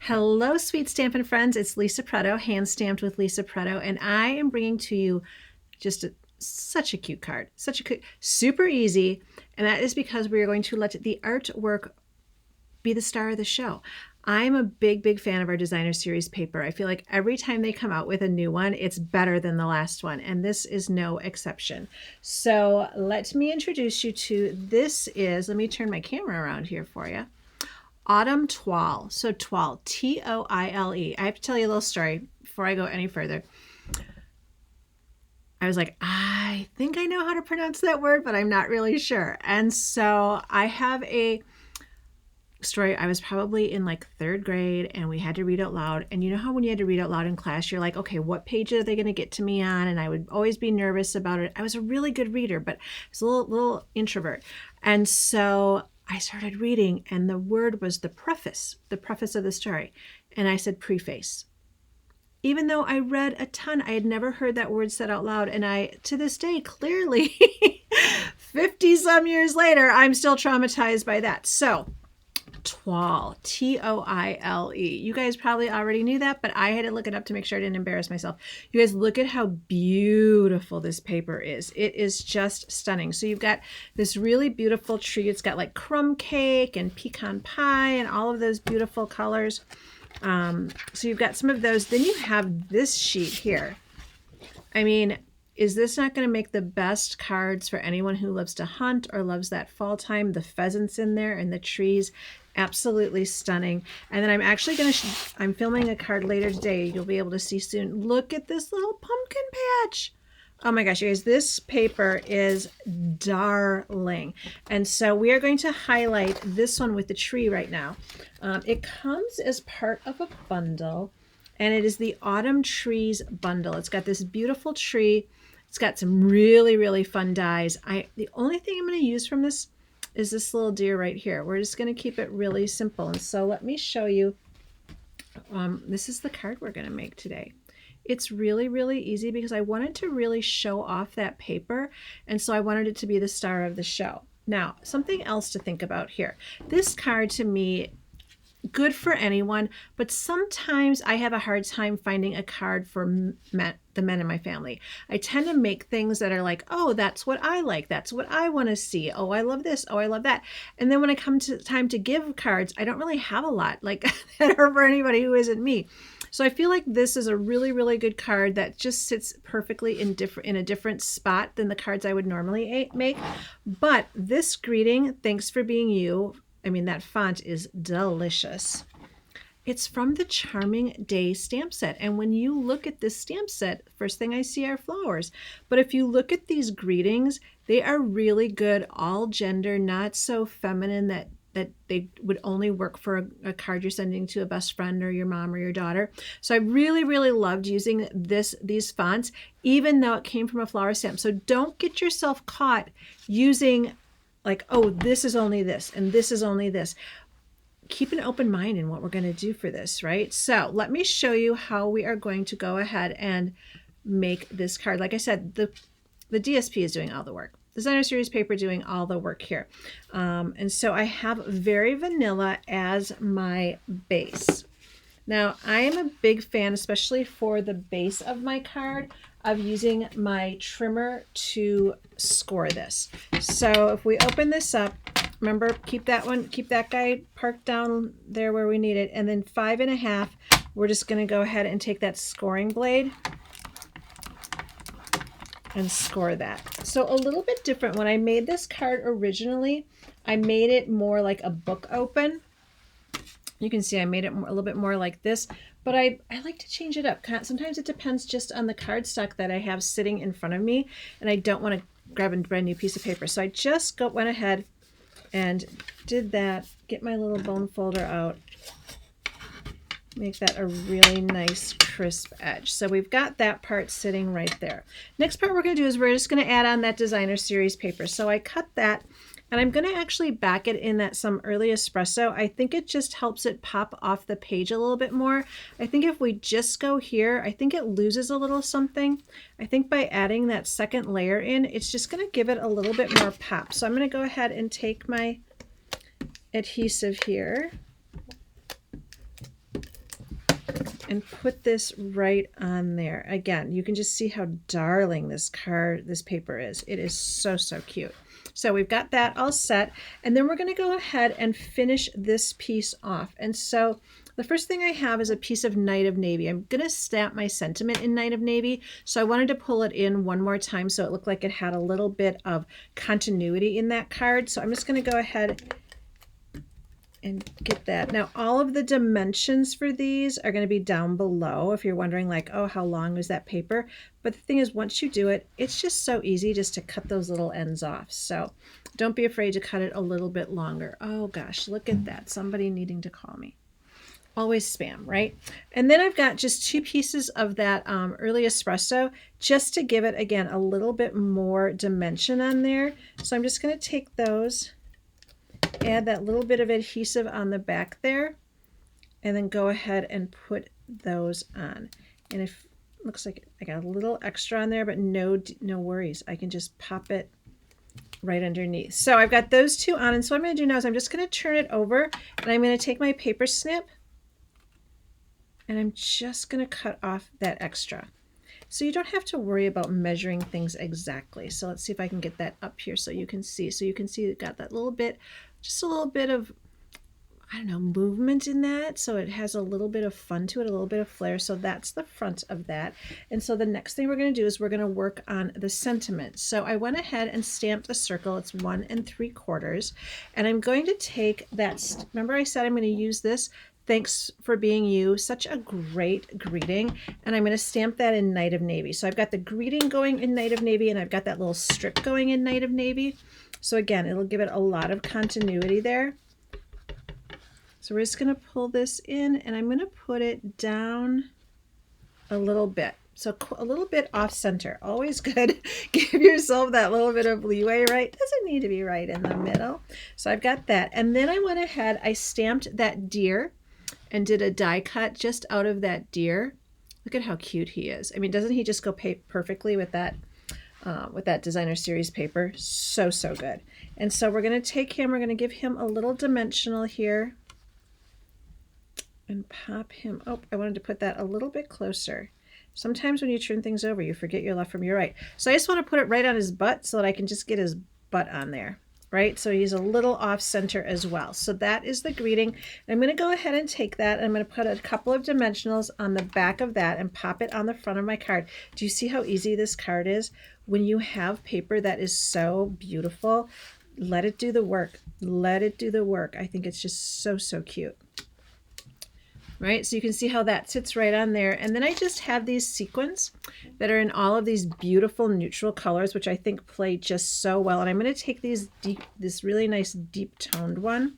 Hello, sweet Stampin' friends. It's Lisa Pretto, hand stamped with Lisa Pretto, and I am bringing to you such a cute card, such a super easy, and that is because we are going to let the artwork be the star of the show. I'm a big fan of our designer series paper. I feel like every time they come out with a new one, it's better than the last one, and this is no exception. So let me introduce you to let me turn my camera around here for you. Autumn Toile. So Toile, Toile. I have to tell you a little story before I go any further. I was like, I think I know how to pronounce that word, but I'm not really sure. And so I have a story. I was probably in like third grade and we had to read out loud. And you know how when you had to read out loud in class, you're like, okay, what page are they going to get to me on? And I would always be nervous about it. I was a really good reader, but I was a little introvert. And so I started reading, and the word was the preface of the story. And I said preface. Even though I read a ton, I had never heard that word said out loud. And I, to this day, clearly, 50 some years later, I'm still traumatized by that. So, Toile, Toile. You guys probably already knew that, but I had to look it up to make sure I didn't embarrass myself. You guys, look at how beautiful this paper is. It is just stunning. So you've got this really beautiful tree. It's got like crumb cake and pecan pie and all of those beautiful colors. So you've got some of those. Then you have this sheet here. I mean, is this not going to make the best cards for anyone who loves to hunt or loves that fall time? The pheasants in there and the trees, absolutely stunning. And then I'm actually going to, I'm filming a card later today. You'll be able to see soon. Look at this little pumpkin patch. Oh my gosh, you guys, this paper is darling. And so we are going to highlight this one with the tree right now. It comes as part of a bundle, and it is the Autumn Trees bundle. It's got this beautiful tree. It's got some really fun dies. The only thing I'm going to use from this is this little deer right here. We're just going to keep it really simple. And so let me show you. This is the card we're going to make today. It's really easy because I wanted to really show off that paper, and so I wanted it to be the star of the show. Now, something else to think about here. This card, to me, good for anyone, but sometimes I have a hard time finding a card for the men in my family. I tend to make things that are like, oh, that's what I like. That's what I want to see. Oh, I love this. Oh, I love that. And then when it comes to time to give cards, I don't really have a lot like that are for anybody who isn't me. So I feel like this is a really good card that just sits perfectly in a different spot than the cards I would normally make. But this greeting, thanks for being you. I mean, that font is delicious. It's from the Charming Day stamp set. And when you look at this stamp set, first thing I see are flowers. But if you look at these greetings, they are really good, all gender, not so feminine that they would only work for a card you're sending to a best friend or your mom or your daughter. So I really loved using these fonts, even though it came from a flower stamp. So don't get yourself caught using like, oh, this is only this and this is only this. Keep an open mind in what we're going to do for this, right? So let me show you how we are going to go ahead and make this card. Like I said, the DSP is doing all the work. Designer Series paper doing all the work here. And so I have Very Vanilla as my base. Now, I am a big fan, especially for the base of my card, of using my trimmer to score this. So if we open this up, remember, keep that guy parked down there where we need it. And then 5.5, we're just going to go ahead and take that scoring blade and score that. So a little bit different. When I made this card originally, I made it more like a book open. You can see I made it a little bit more like this, but I like to change it up. Sometimes it depends just on the cardstock that I have sitting in front of me, and I don't want to grab a brand new piece of paper. So I just went ahead and did that, get my little bone folder out, make that a really nice crisp edge. So we've got that part sitting right there. Next part we're going to do is we're just going to add on that Designer Series paper. So I cut that, and I'm going to actually back it in that some early espresso. I think it just helps it pop off the page a little bit more. I think if we just go here, I think it loses a little something. I think by adding that second layer in, it's just going to give it a little bit more pop. So I'm going to go ahead and take my adhesive here. and put this right on there. Again, you can just see how darling this paper is. It is so, so cute. So we've got that all set, and then we're going to go ahead and finish this piece off. And so the first thing I have is a piece of Night of Navy. I'm going to stamp my sentiment in Night of Navy, so I wanted to pull it in one more time so it looked like it had a little bit of continuity in that card. So I'm just going to go ahead and get that. Now, all of the dimensions for these are going to be down below if you're wondering like, oh, how long is that paper? But the thing is, once you do it, it's just so easy just to cut those little ends off. So don't be afraid to cut it a little bit longer. Oh gosh, look at that. Somebody needing to call me. Always spam, right? And then I've got just 2 pieces of that early espresso just to give it, again, a little bit more dimension on there. So I'm just going to take those, add that little bit of adhesive on the back there, and then go ahead and put those on. And if looks like I got a little extra on there, but no worries. I can just pop it right underneath. So I've got those 2 on, and so what I'm going to do now is I'm just going to turn it over, and I'm going to take my paper snip, and I'm just going to cut off that extra. So you don't have to worry about measuring things exactly. So let's see if I can get that up here so you can see. So you can see it got that little bit, just a little bit of, I don't know, movement in that. So it has a little bit of fun to it, a little bit of flair. So that's the front of that. And so the next thing we're going to do is we're going to work on the sentiment. So I went ahead and stamped the circle. It's 1 3/4. And I'm going to take that, remember I said I'm going to use this "Thanks for being you," such a great greeting, and I'm going to stamp that in Night of Navy. So I've got the greeting going in Night of Navy, and I've got that little strip going in Night of Navy. So again, it'll give it a lot of continuity there. So we're just going to pull this in, and I'm going to put it down a little bit. So a little bit off center. Always good. Give yourself that little bit of leeway, right? Doesn't need to be right in the middle. So I've got that. And then I went ahead, I stamped that deer and did a die cut just out of that deer. Look at how cute he is. I mean, doesn't he just go perfectly with that designer series paper? So, so good. And so we're going to take him, we're going to give him a little dimensional here and pop him. Oh, I wanted to put that a little bit closer. Sometimes when you turn things over, you forget your left from your right. So I just want to put it right on his butt so that I can just get his butt on there. Right? So he's a little off center as well. So that is the greeting. I'm going to go ahead and take that, and I'm going to put a couple of dimensionals on the back of that and pop it on the front of my card. Do you see how easy this card is? When you have paper that is so beautiful, let it do the work. Let it do the work. I think it's just so, so cute. Right? So you can see how that sits right on there. And then I just have these sequins that are in all of these beautiful neutral colors, which I think play just so well. And I'm going to take this really nice deep toned one,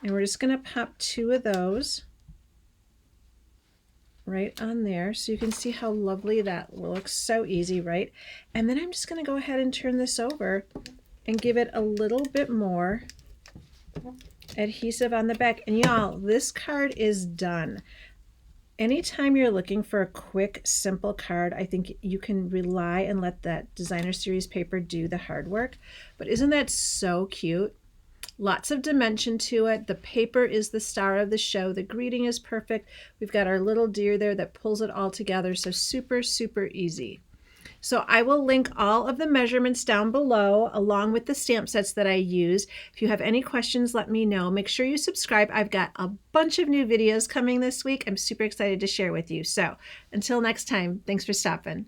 and we're just going to pop 2 of those right on there. So you can see how lovely that looks. So easy, right? And then I'm just going to go ahead and turn this over and give it a little bit more adhesive on the back. And y'all, this card is done. Anytime you're looking for a quick, simple card, I think you can rely and let that designer series paper do the hard work. But isn't that so cute? Lots of dimension to it. The paper is the star of the show. The greeting is perfect. We've got our little deer there that pulls it all together. So super, super easy. So I will link all of the measurements down below along with the stamp sets that I use. If you have any questions, let me know. Make sure you subscribe. I've got a bunch of new videos coming this week. I'm super excited to share with you. So until next time, thanks for stopping.